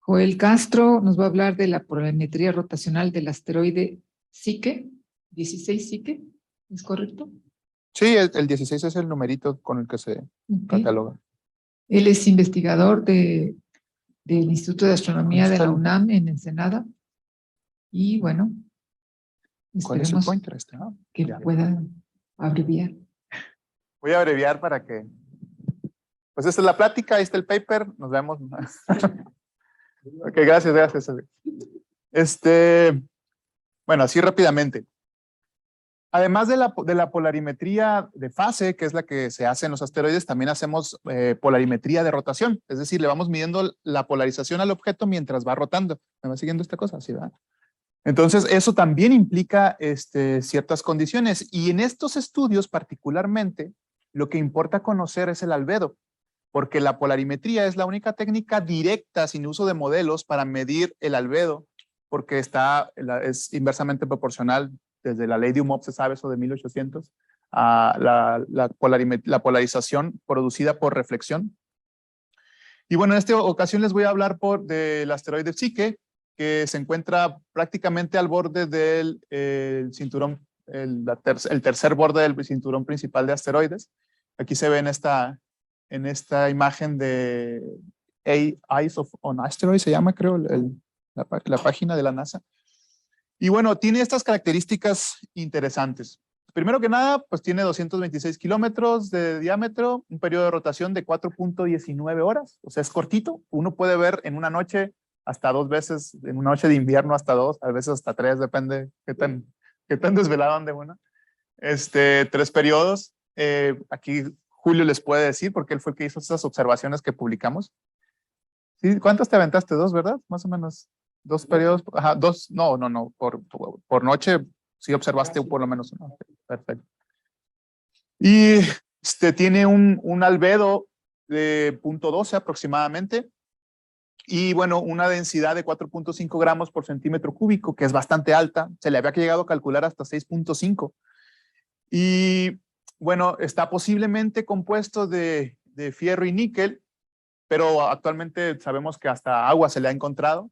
Joel Castro nos va a hablar de la polarimetría rotacional del asteroide Psyche, 16 Psyche, ¿es correcto? Sí, el 16 es el numerito con el que se cataloga. Él es investigador del Instituto de Astronomía de la el- UNAM en Ensenada. Y bueno, ¿Cuál es el esperemos pointer que Ya. pueda abreviar. Voy a abreviar para que... Pues esta es la plática, ahí está el paper, nos vemos. Ok, gracias. Bueno, así rápidamente. Además de la polarimetría de fase, que es la que se hace en los asteroides, también hacemos polarimetría de rotación. Es decir, le vamos midiendo la polarización al objeto mientras va rotando. ¿Me va siguiendo esta cosa? Sí, ¿verdad? Entonces, eso también implica ciertas condiciones. Y en estos estudios particularmente, lo que importa conocer es el albedo, porque la polarimetría es la única técnica directa, sin uso de modelos, para medir el albedo, porque es inversamente proporcional. Desde la ley de Umov se sabe eso de 1800, a la polarización producida por reflexión. Y bueno, en esta ocasión les voy a hablar del asteroide Psyche, que se encuentra prácticamente al borde del cinturón, el tercer borde del cinturón principal de asteroides. Aquí se ve en esta imagen de Eyes on Asteroids, se llama, creo, la página de la NASA. Y bueno, tiene estas características interesantes. Primero que nada, pues tiene 226 kilómetros de diámetro, un periodo de rotación de 4.19 horas, o sea, es cortito. Uno puede ver en una noche hasta 2 veces, en una noche de invierno hasta 2, a veces hasta 3, depende qué tan desvelado ande uno. 3 periodos. Aquí Julio les puede decir, porque él fue el que hizo esas observaciones que publicamos. ¿Sí? ¿Cuántos te aventaste? 2, ¿verdad? Más o menos. 2 periodos. Ajá, 2. No. Por noche sí observaste por lo menos uno. Perfecto. Y tiene un albedo de 0.12 aproximadamente. Y bueno, una densidad de 4.5 gramos por centímetro cúbico, que es bastante alta. Se le había llegado a calcular hasta 6.5. Y bueno, está posiblemente compuesto de fierro y níquel, pero actualmente sabemos que hasta agua se le ha encontrado.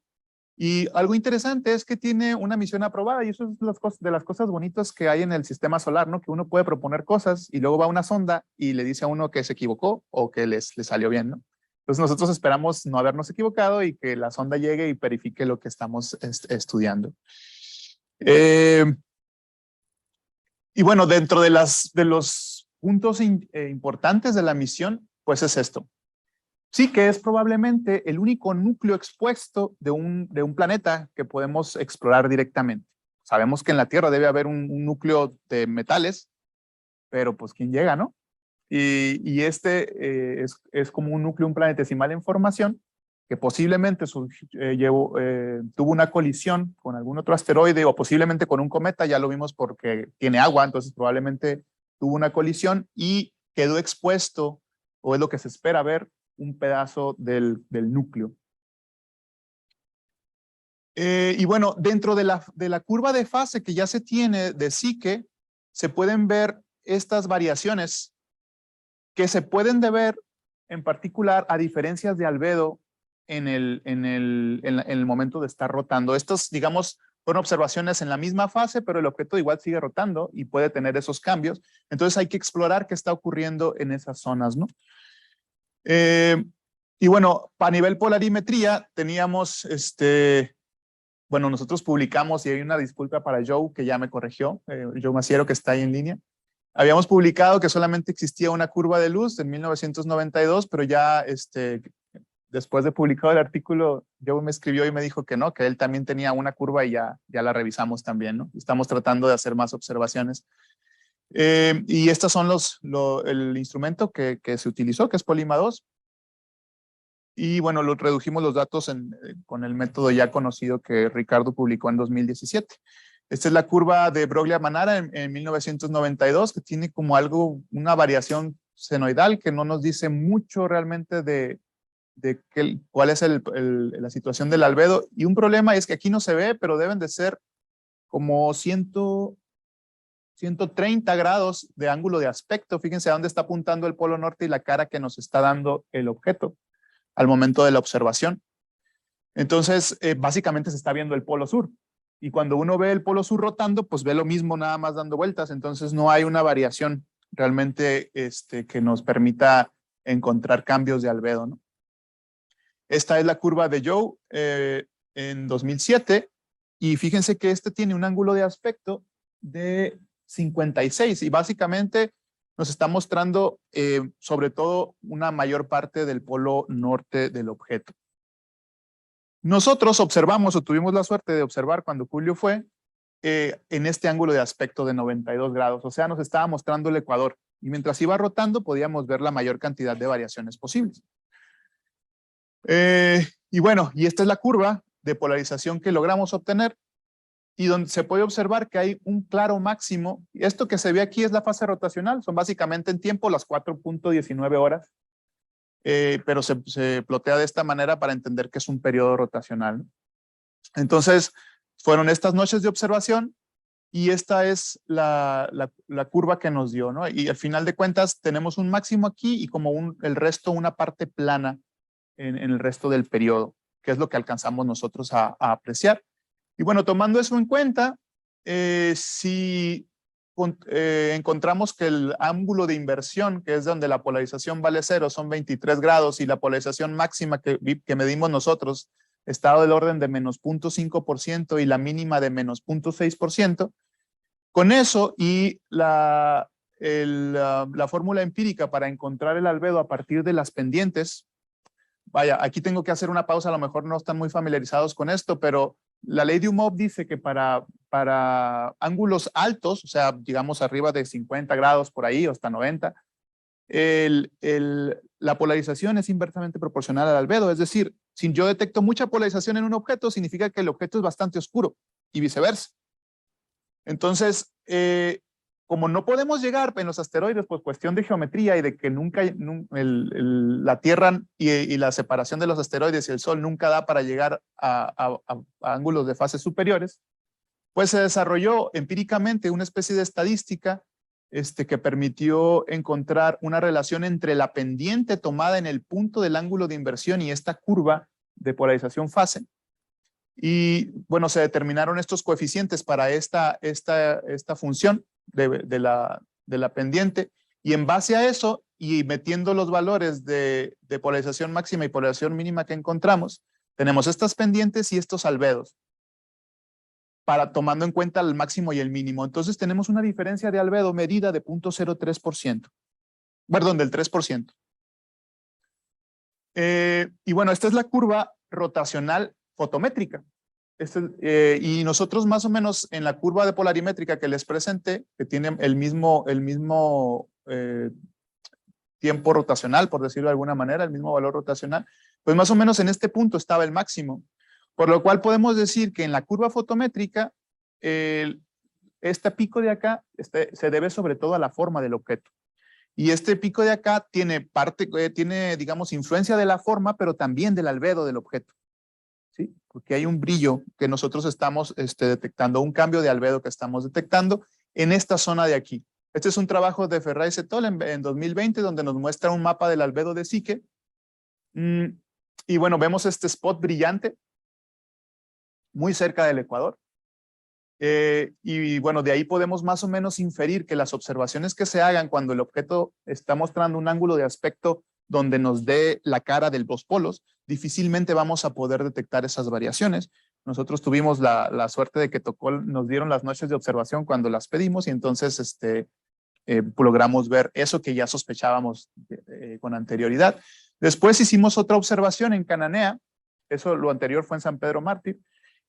Y algo interesante es que tiene una misión aprobada, y eso es de las cosas bonitas que hay en el sistema solar, ¿no? Que uno puede proponer cosas y luego va una sonda y le dice a uno que se equivocó o que le salió bien, ¿no? Entonces nosotros esperamos no habernos equivocado y que la sonda llegue y verifique lo que estamos estudiando. Y bueno, dentro de los puntos importantes de la misión, pues es esto. Sí, que es probablemente el único núcleo expuesto de un planeta que podemos explorar directamente. Sabemos que en la Tierra debe haber un núcleo de metales, pero pues ¿quién llega, no? Y es como un núcleo, un planetesimal en formación, que posiblemente tuvo una colisión con algún otro asteroide o posiblemente con un cometa, ya lo vimos porque tiene agua, entonces probablemente tuvo una colisión y quedó expuesto, o es lo que se espera ver, un pedazo del núcleo. Y bueno, dentro de la curva de fase que ya se tiene de Psyche, se pueden ver estas variaciones que se pueden deber en particular a diferencias de albedo en el momento de estar rotando. Estos, digamos, fueron observaciones en la misma fase, pero el objeto igual sigue rotando y puede tener esos cambios. Entonces hay que explorar qué está ocurriendo en esas zonas, ¿no? Y bueno, a nivel polarimetría teníamos, bueno, nosotros publicamos, y hay una disculpa para Joe, que ya me corrigió, Joe Maciero, que está ahí en línea. Habíamos publicado que solamente existía una curva de luz en 1992, pero ya después de publicado el artículo, Joe me escribió y me dijo que no, que él también tenía una curva y ya la revisamos también, ¿no? Estamos tratando de hacer más observaciones. Y estos son el instrumento que se utilizó, que es Polima 2. Y bueno, redujimos los datos con el método ya conocido que Ricardo publicó en 2017. Esta es la curva de Broglia-Manara en 1992, que tiene como una variación senoidal que no nos dice mucho realmente de cuál es la situación del albedo. Y un problema es que aquí no se ve, pero deben de ser como 130 grados de ángulo de aspecto. Fíjense a dónde está apuntando el polo norte y la cara que nos está dando el objeto al momento de la observación. Entonces, básicamente se está viendo el polo sur. Y cuando uno ve el polo sur rotando, pues ve lo mismo nada más dando vueltas. Entonces no hay una variación realmente que nos permita encontrar cambios de albedo, ¿no? Esta es la curva de Joe en 2007. Y fíjense que este tiene un ángulo de aspecto de 56 y básicamente nos está mostrando sobre todo una mayor parte del polo norte del objeto. Nosotros observamos o tuvimos la suerte de observar cuando Julio fue en este ángulo de aspecto de 92 grados, o sea, nos estaba mostrando el ecuador y mientras iba rotando podíamos ver la mayor cantidad de variaciones posibles. Y bueno, y esta es la curva de polarización que logramos obtener y donde se puede observar que hay un claro máximo. Esto que se ve aquí es la fase rotacional, son básicamente en tiempo las 4.19 horas. Pero se plotea de esta manera para entender que es un periodo rotacional. Entonces, fueron estas noches de observación y esta es la curva que nos dio, ¿no? Y al final de cuentas tenemos un máximo aquí y como el resto, una parte plana en el resto del periodo, que es lo que alcanzamos nosotros a apreciar. Y bueno, tomando eso en cuenta, si encontramos que el ángulo de inversión, que es donde la polarización vale 0, son 23 grados y la polarización máxima que medimos nosotros está del orden de menos 0.5% y la mínima de menos 0.6%. Con eso y la fórmula empírica para encontrar el albedo a partir de las pendientes, vaya, aquí tengo que hacer una pausa, a lo mejor no están muy familiarizados con esto, pero la ley de Umov dice que para ángulos altos, o sea, digamos arriba de 50 grados por ahí, o hasta 90, la polarización es inversamente proporcional al albedo. Es decir, si yo detecto mucha polarización en un objeto, significa que el objeto es bastante oscuro y viceversa. Entonces, como no podemos llegar en los asteroides por cuestión de geometría y de que nunca la Tierra y la separación de los asteroides y el Sol nunca da para llegar a ángulos de fase superiores, pues se desarrolló empíricamente una especie de estadística que permitió encontrar una relación entre la pendiente tomada en el punto del ángulo de inversión y esta curva de polarización fase. Y bueno, se determinaron estos coeficientes para esta función de la pendiente y en base a eso y metiendo los valores de polarización máxima y polarización mínima que encontramos, tenemos estas pendientes y estos albedos tomando en cuenta el máximo y el mínimo. Entonces tenemos una diferencia de albedo medida de 0.03%. Perdón, del 3%. Y bueno, esta es la curva rotacional fotométrica. Y nosotros más o menos en la curva de polarimétrica que les presenté, que tiene el mismo tiempo rotacional, por decirlo de alguna manera, el mismo valor rotacional, pues más o menos en este punto estaba el máximo. Por lo cual podemos decir que en la curva fotométrica, este pico de acá se debe sobre todo a la forma del objeto. Y este pico de acá tiene digamos, influencia de la forma, pero también del albedo del objeto. ¿Sí? Porque hay un brillo que nosotros estamos detectando, un cambio de albedo que estamos detectando en esta zona de aquí. Este es un trabajo de Ferraiz et al. En 2020, donde nos muestra un mapa del albedo de Psique. Y bueno, vemos este spot brillante muy cerca del ecuador. Y bueno, de ahí podemos más o menos inferir que las observaciones que se hagan cuando el objeto está mostrando un ángulo de aspecto donde nos dé la cara de los polos, difícilmente vamos a poder detectar esas variaciones. Nosotros tuvimos la suerte de que nos dieron las noches de observación cuando las pedimos y entonces logramos ver eso que ya sospechábamos con anterioridad. Después hicimos otra observación en Cananea, eso lo anterior fue en San Pedro Mártir,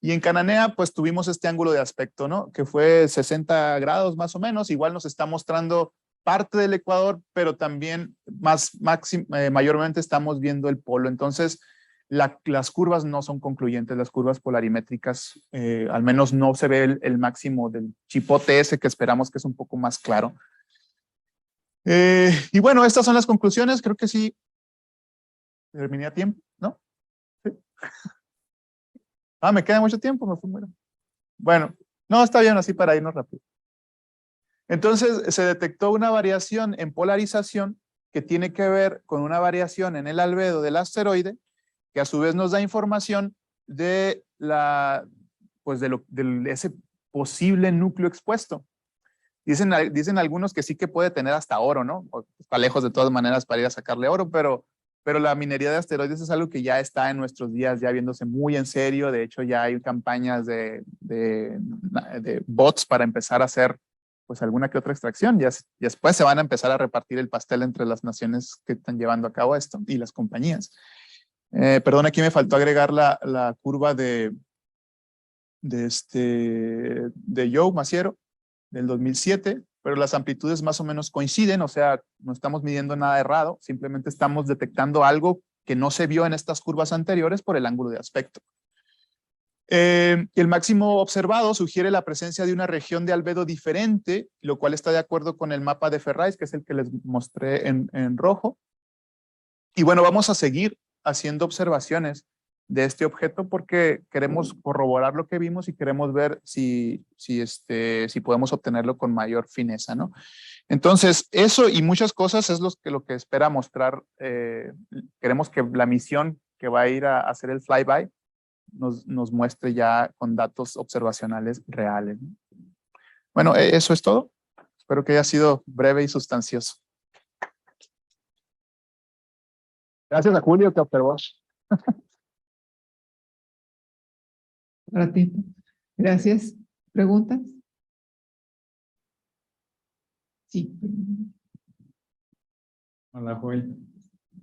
y en Cananea pues tuvimos este ángulo de aspecto, ¿no? Que fue 60 grados más o menos, igual nos está mostrando parte del ecuador, pero también mayormente estamos viendo el polo. Entonces, las curvas no son concluyentes, las curvas polarimétricas, al menos no se ve el máximo del chipote ese que esperamos que es un poco más claro. Y bueno, estas son las conclusiones, creo que sí. Terminé a tiempo, ¿no? Sí. Me queda mucho tiempo, me fui muy rápido. Bueno, no, está bien así para irnos rápido. Entonces, se detectó una variación en polarización que tiene que ver con una variación en el albedo del asteroide, que a su vez nos da información de ese posible núcleo expuesto. Dicen algunos que sí que puede tener hasta oro, ¿no? Está lejos de todas maneras para ir a sacarle oro, pero la minería de asteroides es algo que ya está en nuestros días, ya viéndose muy en serio. De hecho, ya hay campañas de bots para empezar a hacer pues alguna que otra extracción. Y después se van a empezar a repartir el pastel entre las naciones que están llevando a cabo esto y las compañías. Perdón, aquí me faltó agregar la curva de Joe Maciero del 2007, pero las amplitudes más o menos coinciden, o sea, no estamos midiendo nada errado, simplemente estamos detectando algo que no se vio en estas curvas anteriores por el ángulo de aspecto. El máximo observado sugiere la presencia de una región de albedo diferente, lo cual está de acuerdo con el mapa de Ferrari, que es el que les mostré en rojo. Y bueno, vamos a seguir haciendo observaciones de este objeto porque queremos corroborar lo que vimos y queremos ver si podemos obtenerlo con mayor fineza, ¿no? Entonces, eso y muchas cosas es lo que espera mostrar. Queremos que la misión que va a ir a hacer el flyby nos muestre ya con datos observacionales reales, ¿no? Bueno, eso es todo. Espero que haya sido breve y sustancioso. Gracias a Julio que observó. Para ti. Gracias. ¿Preguntas? Sí. Hola, Joel.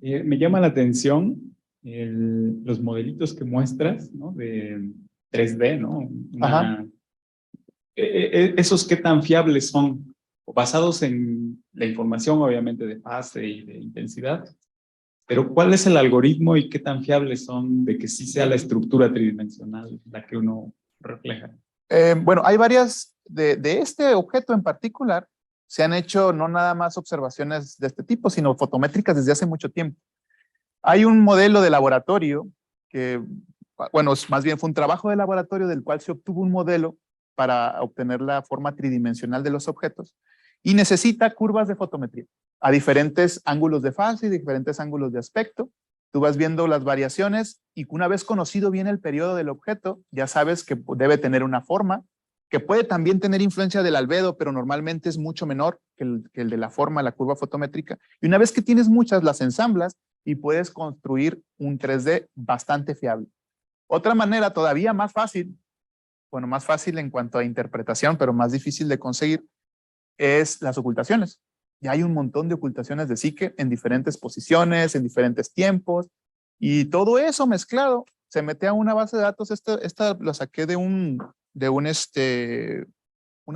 Me llama la atención los modelitos que muestras, ¿no? De 3D, ¿no? Ajá. ¿Esos qué tan fiables son? Basados en la información, obviamente, de fase y de intensidad. Pero ¿cuál es el algoritmo y qué tan fiables son de que sí sea la estructura tridimensional la que uno refleja? Bueno, hay varias, de este objeto en particular, se han hecho no nada más observaciones de este tipo, sino fotométricas desde hace mucho tiempo. Hay un modelo de laboratorio que, bueno, más bien fue un trabajo de laboratorio del cual se obtuvo un modelo para obtener la forma tridimensional de los objetos y necesita curvas de fotometría a diferentes ángulos de fase y diferentes ángulos de aspecto. Tú vas viendo las variaciones y una vez conocido bien el periodo del objeto, ya sabes que debe tener una forma, que puede también tener influencia del albedo, pero normalmente es mucho menor que el de la forma, la curva fotométrica. Y una vez que tienes muchas, las ensamblas y puedes construir un 3D bastante fiable. Otra manera todavía más fácil, bueno, más fácil en cuanto a interpretación, pero más difícil de conseguir, es las ocultaciones. Ya hay un montón de ocultaciones de psique en diferentes posiciones, en diferentes tiempos, y todo eso mezclado se mete a una base de datos. Esta lo saqué de una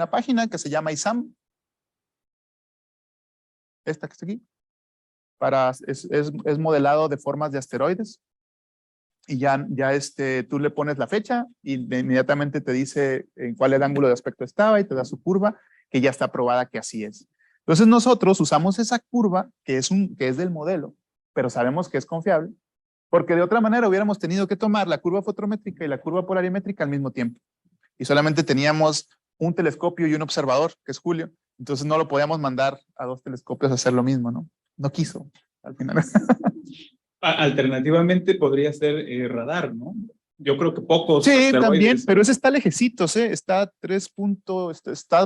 página que se llama ISAM. Esta que está aquí. Es modelado de formas de asteroides. Y ya tú le pones la fecha y inmediatamente te dice en cuál el ángulo de aspecto estaba y te da su curva, que ya está probada que así es. Entonces nosotros usamos esa curva que es del modelo, pero sabemos que es confiable, porque de otra manera hubiéramos tenido que tomar la curva fotométrica y la curva polarimétrica al mismo tiempo. Y solamente teníamos un telescopio y un observador, que es Julio. Entonces no lo podíamos mandar a dos telescopios a hacer lo mismo, ¿no? No quiso, al final. Alternativamente podría ser radar, ¿no? Yo creo que pocos Sí, asteroides. también, pero ese está lejecitos, ¿eh? Está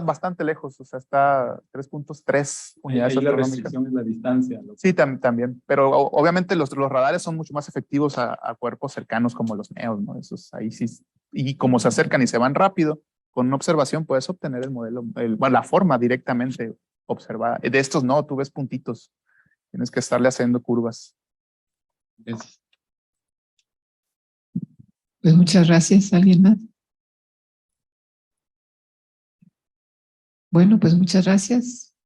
bastante lejos, o sea, está 3.3 unidades Ahí la astronómicas. restricción es la distancia. Sí, también, pero obviamente los radares son mucho más efectivos a cuerpos cercanos como los NEOs, ¿no? Esos ahí sí, y como se acercan y se van rápido, con una observación puedes obtener el modelo, bueno, la forma directamente observada. De estos no, tú ves puntitos, tienes que estarle haciendo curvas. Gracias. Pues muchas gracias. ¿Alguien más? Bueno, pues muchas gracias.